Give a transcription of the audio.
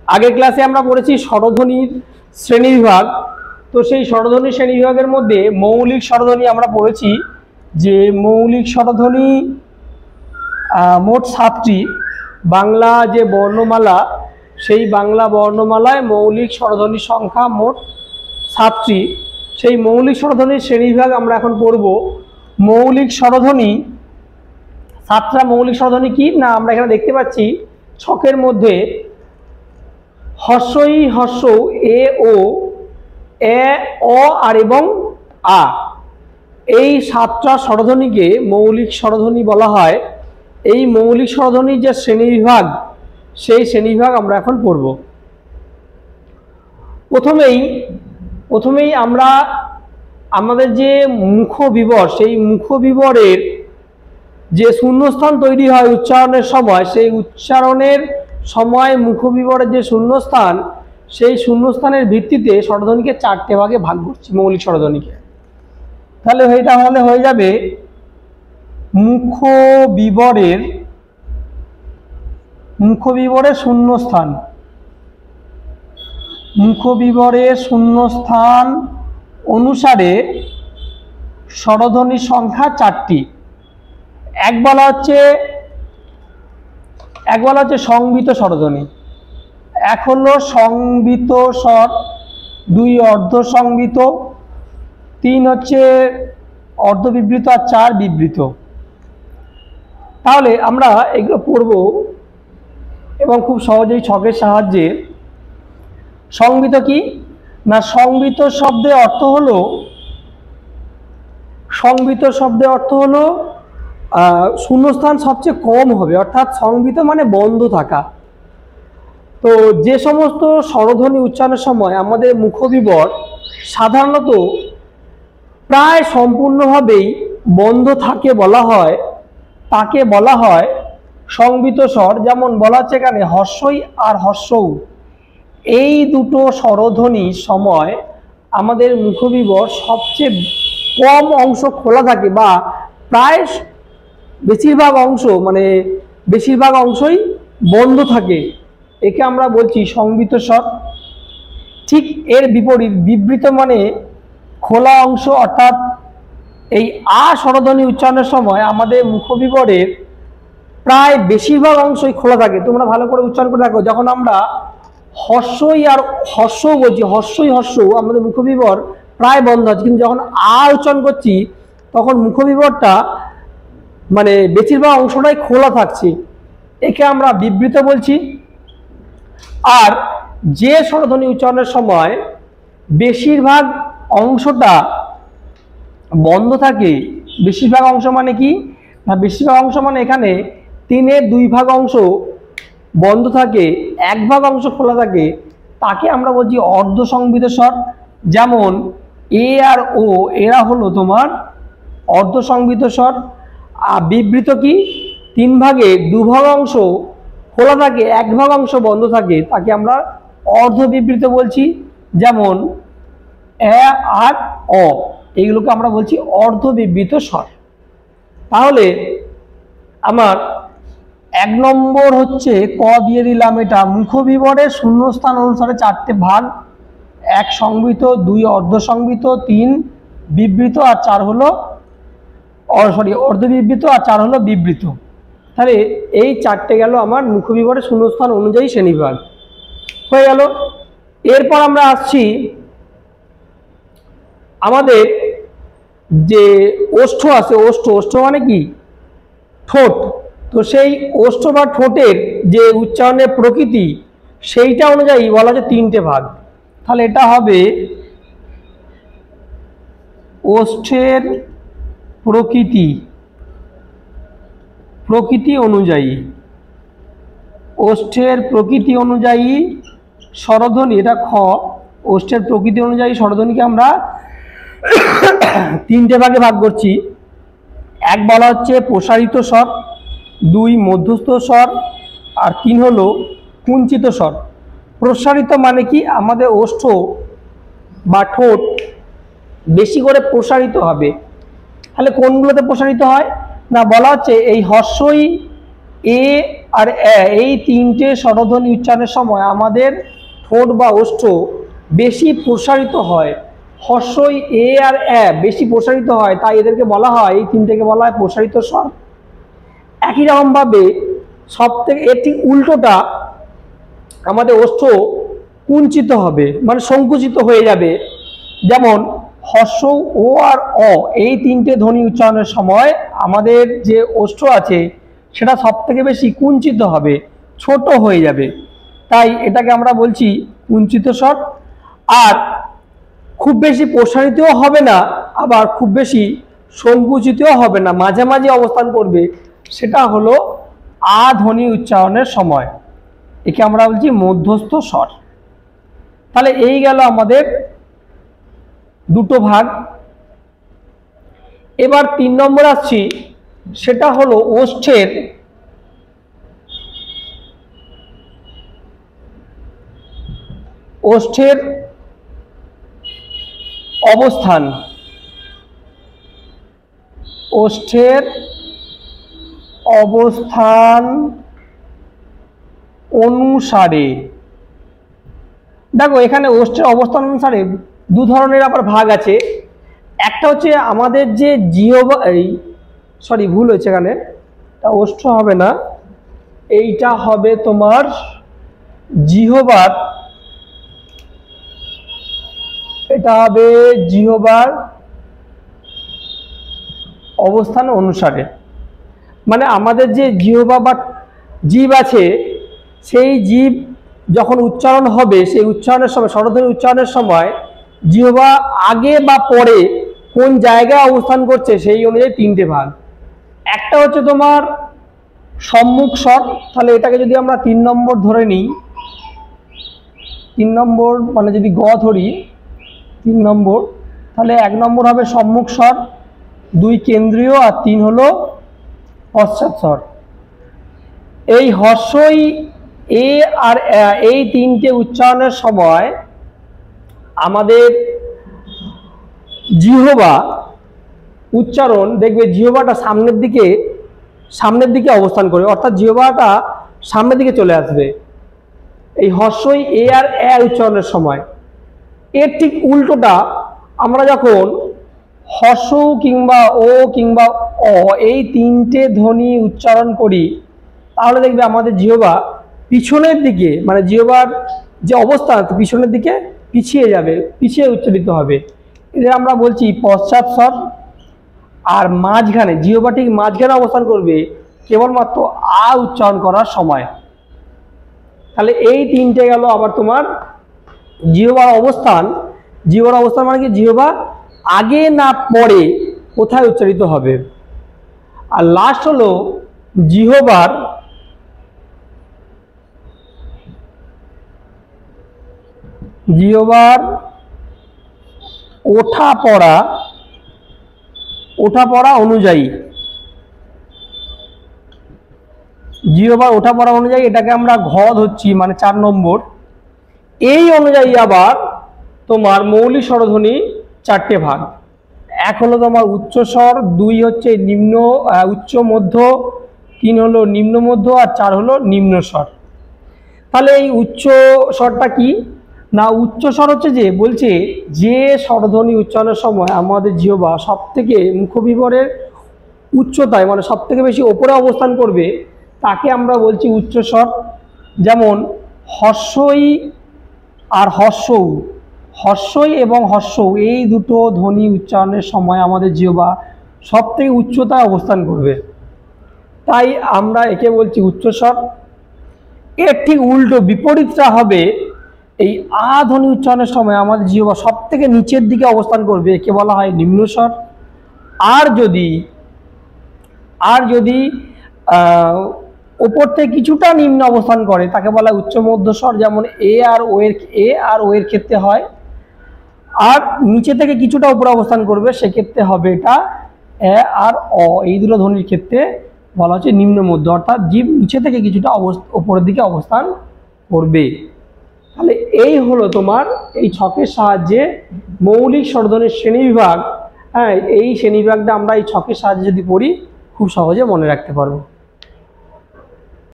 আগের ক্লাসে আমরা পড়েছি স্বরধ্বনির শ্রেণীবিভাগ। তো সেই স্বরধ্বনির শ্রেণীবিভাগের মধ্যে মৌলিক স্বরধ্বনি আমরা পড়েছি যে মৌলিক স্বরধ্বনি মোট 7টি। বাংলা যে বর্ণমালা, সেই বাংলা বর্ণমালায় মৌলিক স্বরধ্বনির সংখ্যা মোট 7টি। সেই মৌলিক স্বরধ্বনির শ্রেণীবিভাগ আমরা এখন পড়ব। মৌলিক স্বরধ্বনি, 7টা মৌলিক স্বরধ্বনি কি না আমরা এখানে দেখতে পাচ্ছি ছকের মধ্যে হর্ষই হর্ষ, এ ও, এ অ আর এবং আ, এই 7টা স্বরধ্বনিকে মৌলিক স্বরধ্বনি বলা হয়। এই মৌলিক স্বরধ্বনির যে শ্রেণীবিভাগ, সেই শ্রেণীবিভাগ আমরা এখন পড়ব। প্রথমেই আমরা আমাদের যে মুখবিবর, সেই মুখবিবরের যে শূন্যস্থান তৈরি হয় উচ্চারণের সময়, সেই উচ্চারণের সময় মুখবিবরের যে শূন্যস্থান, সেই শূন্যস্থানের ভিত্তিতে স্বরধ্বনিকে 4টে ভাগে ভাগ করছি মৌলিক স্বরধ্বনিকে। তাহলে হয়ে যাবে মুখবিবরের শূন্যস্থান। মুখবিবরের শূন্যস্থান অনুসারে স্বরধ্বনির সংখ্যা 4টি। এক বলা হচ্ছে সংবিত স্বরধ্বনি। এক হলো সংবিত স্বর, 2 অর্ধ সংবিত, 3 হচ্ছে অর্ধবিবৃত আর 4 বিবৃত। তাহলে আমরা এগুলো পড়ব এবং খুব সহজেই ছকের সাহায্যে। সংবিত কি না, সংবিত শব্দের অর্থ হলো শূন্যস্থান সবচেয়ে কম হবে, অর্থাৎ সংবিত মানে বন্ধ থাকা। তো যে সমস্ত স্বরধ্বনি উচ্চারণের সময় আমাদের মুখবিবর সাধারণত প্রায় সম্পূর্ণভাবেই বন্ধ থাকে তাকে বলা হয় সংবিত স্বর। যেমন বলা হচ্ছে এখানে হর্ষই আর হর্ষৌ, এই দুটো স্বরধ্বনির সময় আমাদের মুখবিবর সবচেয়ে কম অংশ খোলা থাকে, বা প্রায় বেশিরভাগ অংশই বন্ধ থাকে। একে আমরা বলছি সংবিত স্বর। ঠিক এর বিপরীত বিবৃত মানে খোলা অংশ, অর্থাৎ এই আ স্বরধ্বনি উচ্চারণের সময় আমাদের মুখবিবরের প্রায় বেশিরভাগ অংশই খোলা থাকে। তোমরা ভালো করে উচ্চারণ করে দেখো, যখন আমরা হর্ষই আর হর্ষও বলছি, হর্ষই হর্ষ, আমাদের মুখবিবর প্রায় বন্ধ আছে, কিন্তু যখন আ উচ্চারণ করছি তখন মুখবিবরটা বেশিরভাগ অংশটাই খোলা থাকছে। একে আমরা বিবৃত বলছি। আর যে স্বরধ্বনি উচ্চারণের সময় বেশিরভাগ অংশটা বন্ধ থাকে, বেশিরভাগ অংশ মানে কি না, বেশিরভাগ অংশ মানে এখানে 3-এর 2 ভাগ অংশ বন্ধ থাকে, 1 ভাগ অংশ খোলা থাকে, তাকে আমরা বলছি অর্ধ সংবিত স্বর। যেমন এ আর ও, এরা হলো তোমার অর্ধ সংবিত স্বর। আর বিবৃত কি, 3 ভাগে 2 ভাগ অংশ খোলা থাকে, 1 ভাগ অংশ বন্ধ থাকে, তাকে আমরা অর্ধ বিবৃত বলছি। যেমন এ আর অ, এইগুলোকে আমরা বলছি অর্ধ বিবৃত স্বর। তাহলে আমার 1 নম্বর হচ্ছে ক দিয়ে দিলাম, এটা মুখবিবরের শূন্যস্থান অনুসারে 4টে ভাগ। 1 সংবিত, 2 অর্ধ সংবিত, 3 বিবৃত আর 4 হলো অর্ধ বিবৃত আর 4 হলো বিবৃত। তাহলে এই 4টে গেল আমার মুখবিবরের শূন্যস্থান অনুযায়ী শ্রেণীবিভাগ হয়ে গেল। এরপর আমরা আসছি আমাদের যে ওষ্ঠ আছে, ওষ্ঠ মানে কি, ঠোঁট। তো সেই ওষ্ঠ বা ঠোঁটের যে উচ্চারণের প্রকৃতি, সেইটা অনুযায়ী বলা হচ্ছে 3টে ভাগ। তাহলে এটা হবে ওষ্ঠের প্রকৃতি অনুযায়ী, ওষ্ঠের প্রকৃতি অনুযায়ী স্বরধ্বনি, এটা খ। ওষ্ঠের প্রকৃতি অনুযায়ী স্বরধ্বনিকে আমরা 3টে ভাগে ভাগ করছি। 1 বলা হচ্ছে প্রসারিত স্বর, 2 মধ্যস্থ স্বর, আর 3 হলো কুঞ্চিত স্বর। প্রসারিত মানে কি, আমাদের ওষ্ঠ বা ঠোঁট বেশি করে প্রসারিত হবে। তাহলে কোনগুলোতে প্রসারিত হয় না, বলা হচ্ছে এই হর্ষই এ আর এ, এই তিনটে স্বরধ্বনি উচ্চারণের সময় আমাদের ঠোঁট বা ওষ্ঠ বেশি প্রসারিত হয়। হর্ষই এ আর এ বেশি প্রসারিত হয়, তাই এদেরকে বলা হয়, এই তিনটেকে বলা হয় প্রসারিত স্বর। একই রকমভাবে সব থেকে এর ঠিক উল্টোটা, আমাদের ওষ্ঠ কুঞ্চিত হবে, মানে সংকুচিত হয়ে যাবে। যেমন হর্ষ, ও আর অ, এই তিনটে ধ্বনি উচ্চারণের সময় আমাদের যে ওষ্ঠ আছে সেটা সব থেকে বেশি কুঞ্চিত হবে, ছোট হয়ে যাবে, তাই এটাকে আমরা বলছি কুঞ্চিত স্বর। আর খুব বেশি প্রসারিতও হবে না, আবার খুব বেশি সংকুচিতও হবে না, মাঝামাঝি অবস্থান করবে, সেটা হলো আ ধ্বনি উচ্চারণের সময়। একে আমরা বলছি মধ্যস্থ স্বর। তাহলে এই গেল আমাদের দুটো ভাগ। এবার 3 নম্বর আসছি, সেটা হলো ওষ্ঠের অবস্থান। ওষ্ঠের অবস্থান অনুসারে, দেখো এখানে ওষ্ঠের অবস্থান অনুসারে দু ধরনের আবার ভাগ আছে। একটা হচ্ছে আমাদের যে জিহ্বা, সরি ভুল হয়েছে, এখানে এটা ওষ্ঠ হবে না, এইটা হবে তোমার জিহ্বার, এটা হবে জিহ্বার অবস্থান অনুসারে। মানে আমাদের যে জিহ্বা বা জীব আছে, সেই জীব যখন উচ্চারণ হবে, সেই উচ্চারণের সময়, স্বরধ্বনি উচ্চারণের সময় জিহ্বা আগে বা পরে কোন জায়গায় অবস্থান করছে সেই অনুযায়ী তিনটে ভাগ। একটা হচ্ছে তোমার সম্মুখ স্বর, তাহলে এটাকে যদি আমরা 3 নম্বর ধরে নিই, 3 নম্বর মানে যদি গ ধরি 3 নম্বর, তাহলে 1 নম্বর হবে সম্মুখ স্বর, 2 কেন্দ্রীয়, আর 3 হলো পশ্চাৎ স্বর। এই হর্ষই এ আর এই তিনটে উচ্চারণের সময় আমাদের জিহ্বা উচ্চারণ, দেখবে জিহ্বাটা সামনের দিকে অবস্থান করে, অর্থাৎ জিহ্বাটা সামনের দিকে চলে আসবে এই হর্ষই এ আর এ উচ্চারণের সময়। এর ঠিক উল্টোটা, আমরা যখন হর্ষ কিংবা ও কিংবা অ এই তিনটে ধ্বনি উচ্চারণ করি, তাহলে দেখবে আমাদের জিহ্বা পিছনের দিকে, মানে জিহ্বার যে অবস্থান পিছনের দিকে পিছিয়ে যাবে, পিছিয়ে উচ্চারিত হবে। এদের আমরা বলছি পশ্চাৎ স্বর। আর মাঝখানে, জিহ্বা ঠিক মাঝখানে অবস্থান করবে কেবলমাত্র আ উচ্চারণ করার সময়। তাহলে এই তিনটে গেল আবার তোমার জিহ্বার অবস্থান। জিহ্বার অবস্থান মানে কি, জিহ্বা আগে না পরে কোথায় উচ্চারিত হবে। আর লাস্ট হলো জিহ্বার ওঠা পড়া অনুযায়ী, জিহ্বার ওঠা পড়া অনুযায়ী, এটাকে আমরা ঘ ধরছি, মানে 4 নম্বর। এই অনুযায়ী আবার তোমার মৌলিক স্বরধ্বনি 4টে ভাগ। 1 হলো তোমার উচ্চ স্বর, 2 হচ্ছে নিম্ন উচ্চ মধ্য, 3 হলো নিম্ন মধ্য, আর 4 হলো নিম্ন স্বর। তাহলে এই উচ্চ স্বরটা কি না, উচ্চ স্বর হচ্ছে যে বলছে যে স্বরধ্বনি উচ্চারণের সময় আমাদের জিহ্বা সব থেকে মুখবিবরের উচ্চতায়, মানে সব থেকে বেশি ওপরে অবস্থান করবে, তাকে আমরা বলছি উচ্চ স্বর। যেমন হর্ষই আর হর্ষৌ, হর্ষই এবং হর্ষৌ এই দুটো ধ্বনি উচ্চারণের সময় আমাদের জিহ্বা সব থেকে উচ্চতায় অবস্থান করবে, তাই আমরা একে বলছি উচ্চ স্বর। এর ঠিক উল্টো বিপরীতটা হবে, এই আ ধ্বনি উচ্চারণের সময় আমাদের জিহ্বা সব থেকে নিচের দিকে অবস্থান করবে, একে বলা হয় নিম্ন স্বর। আর যদি ওপর থেকে কিছুটা নিম্ন অবস্থান করে, তাকে বলা হয় উচ্চ মধ্য স্বর। যেমন এ আর ও এর ক্ষেত্রে হয়। আর নিচে থেকে কিছুটা উপরে অবস্থান করবে, সেক্ষেত্রে হবে এটা এ আর অ, এই দুটো ধ্বনির ক্ষেত্রে বলা হচ্ছে নিম্ন মধ্য, অর্থাৎ জীব নিচে থেকে কিছুটা উপরের দিকে অবস্থান করবে। তাহলে এই হলো তোমার এই ছকের সাহায্যে মৌলিক স্বরধ্বনির শ্রেণীবিভাগ। হ্যাঁ, এই শ্রেণীবিভাগটা আমরা এই ছকের সাহায্যে যদি পড়ি, খুব সহজে মনে রাখতে পারবো।